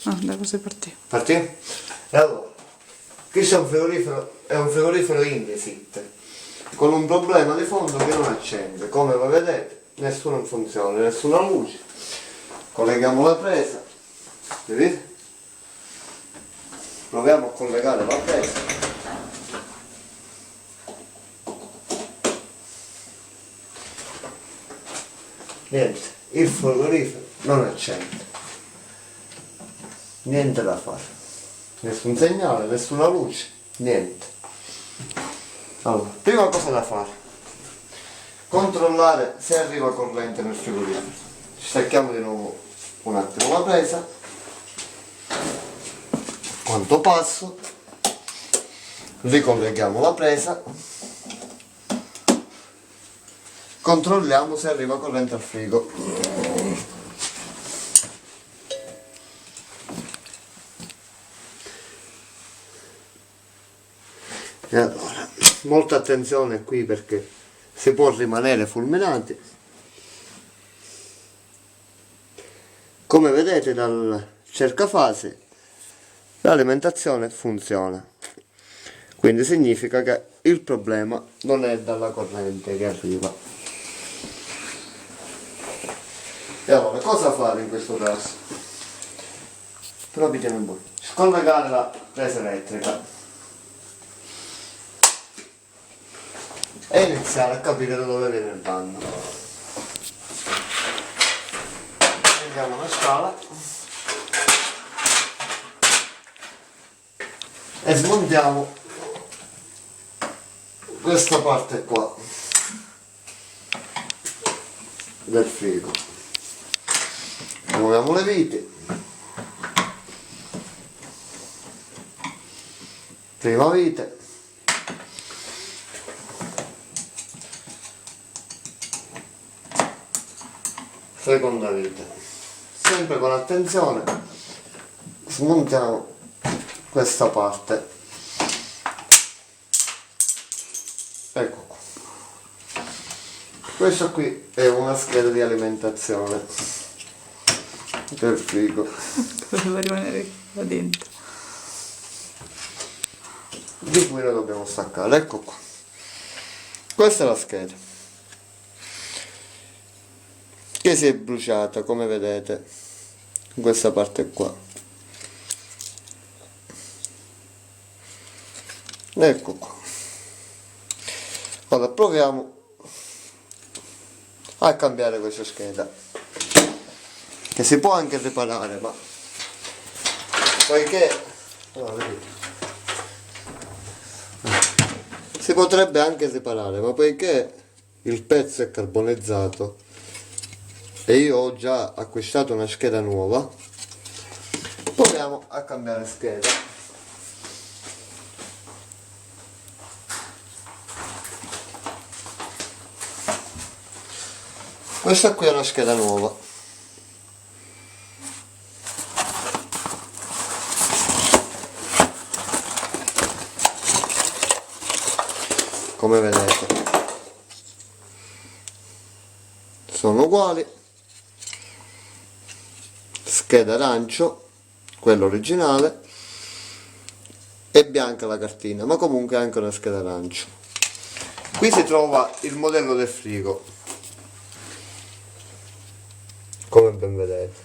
Ah, da cosa partì? Partì? E allora, qui c'è un frigorifero, è un frigorifero Indesit, con un problema di fondo che non accende. Come voi vedete, nessuna funzione, nessuna luce. Colleghiamo la presa, vedete? Proviamo a collegare la presa. Niente, il frigorifero non accende. Niente da fare. Nessun segnale, nessuna luce, niente. Allora, prima cosa da fare. Controllare se arriva corrente nel frigorifero. Stacchiamo di nuovo un attimo la presa. Quanto passo. Ricolleghiamo la presa. Controlliamo se arriva corrente al frigo. E allora, molta attenzione qui perché si può rimanere fulminati. Come vedete dal cercafase l'alimentazione funziona. Quindi significa che il problema non è dalla corrente che arriva. E allora, cosa fare in questo caso? Però vediamo un po'. Scollegare la presa elettrica e iniziare a capire da dove viene il danno. Prendiamo una scala e smontiamo questa parte qua del frigo. Muoviamo le viti. Prima vite. Seconda vite. Sempre con attenzione smontiamo questa parte. Ecco qua. Questa qui è una scheda di alimentazione del frigo. Doveva rimanere là dentro. Di cui la dobbiamo staccare, ecco qua. Questa è la scheda che si è bruciata, come vedete, in questa parte qua. Ecco qua. Allora proviamo a cambiare questa scheda, che si può anche riparare, ma poiché si potrebbe anche riparare, ma poiché il pezzo è carbonizzato e io ho già acquistato una scheda nuova, proviamo a cambiare scheda. Questa qui è una scheda nuova. Come vedete sono uguali, scheda arancio, quello originale, e bianca la cartina, ma comunque anche una scheda arancio. Qui si trova il modello del frigo, come ben vedete,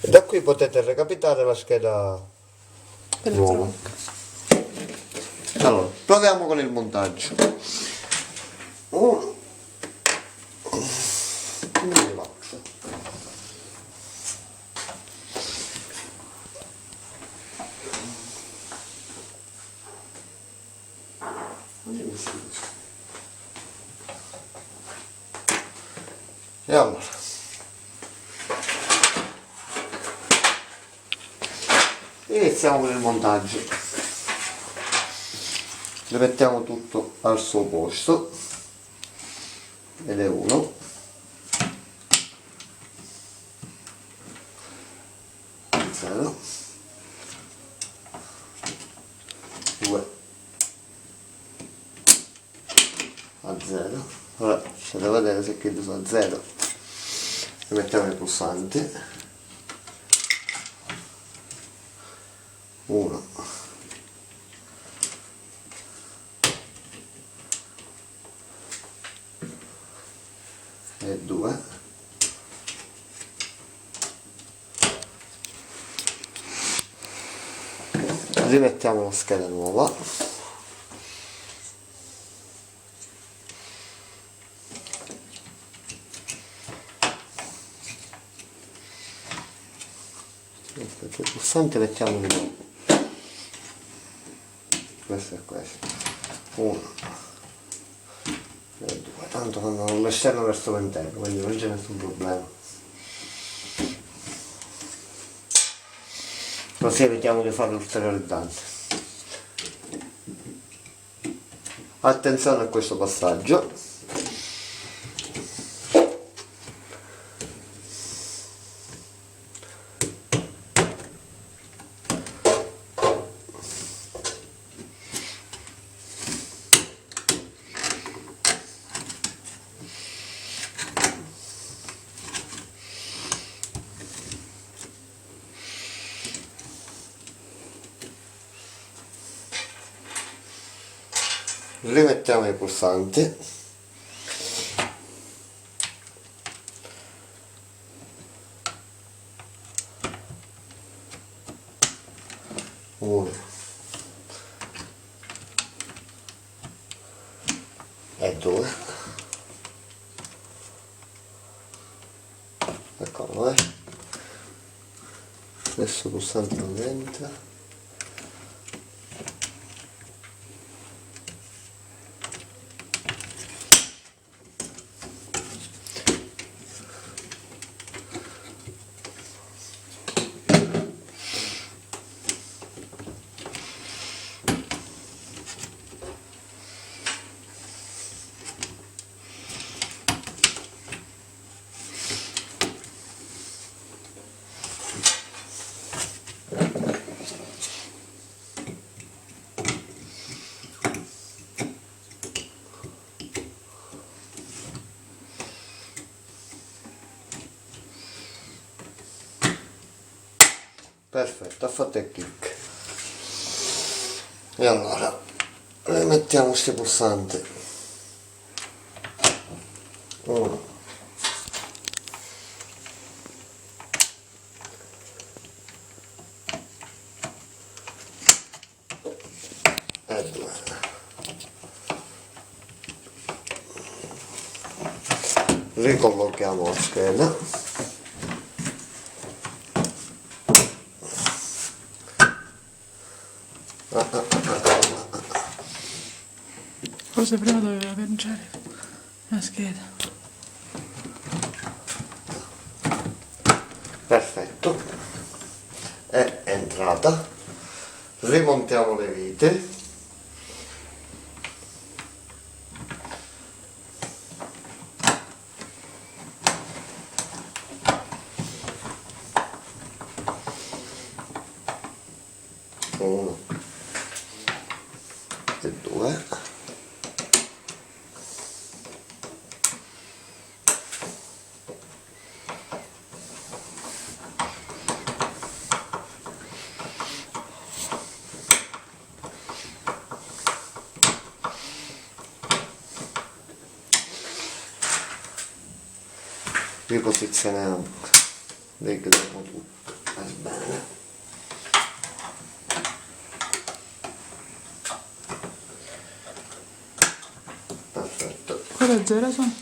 e da qui potete recapitare la scheda nuova. Allora, proviamo con il montaggio. Uno. E allora, iniziamo con il montaggio. Rimettiamo tutto al suo posto, ed è 1, 0, 2, a 0. Ora c'è da vedere se chiudo su a 0. Rimettiamo i pulsanti. 1 e 2. Rimettiamo la scheda nuova. Perché il pulsante mettiamo di questo è questo. 1 e 2. Tanto vanno dall'esterno verso l'interno, quindi non c'è nessun problema. Così evitiamo di fare ulteriori danni. Attenzione a questo passaggio. Rimettiamo i pulsanti. Uno e 2. Eccolo, adesso il pulsante non entra. Perfetto, ha fatto il click. E allora rimettiamo questi pulsanti. 1 e 2. Ricollochiamo la scheda. Forse prima doveva lanciare la scheda. Perfetto, è entrata. Rimontiamo le vite. Uno e 2. Riposizioniamo, vediamo tutto, va bene. Perfetto. Quello è 0 sono?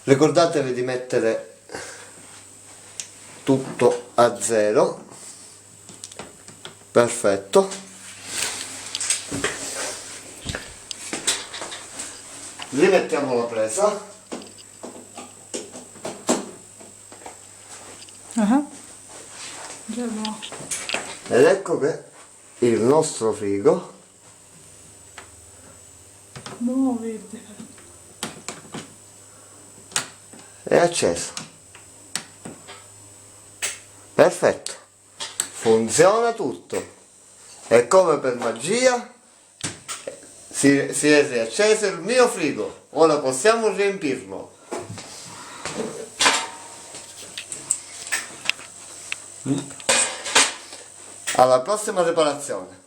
Ricordatevi di mettere tutto a 0. Perfetto. Rimettiamo la presa. Già no. Ed ecco che il nostro frigo No, verde. è acceso. Perfetto, funziona tutto e come per magia si è riacceso il mio frigo. Ora possiamo riempirlo. Alla prossima riparazione.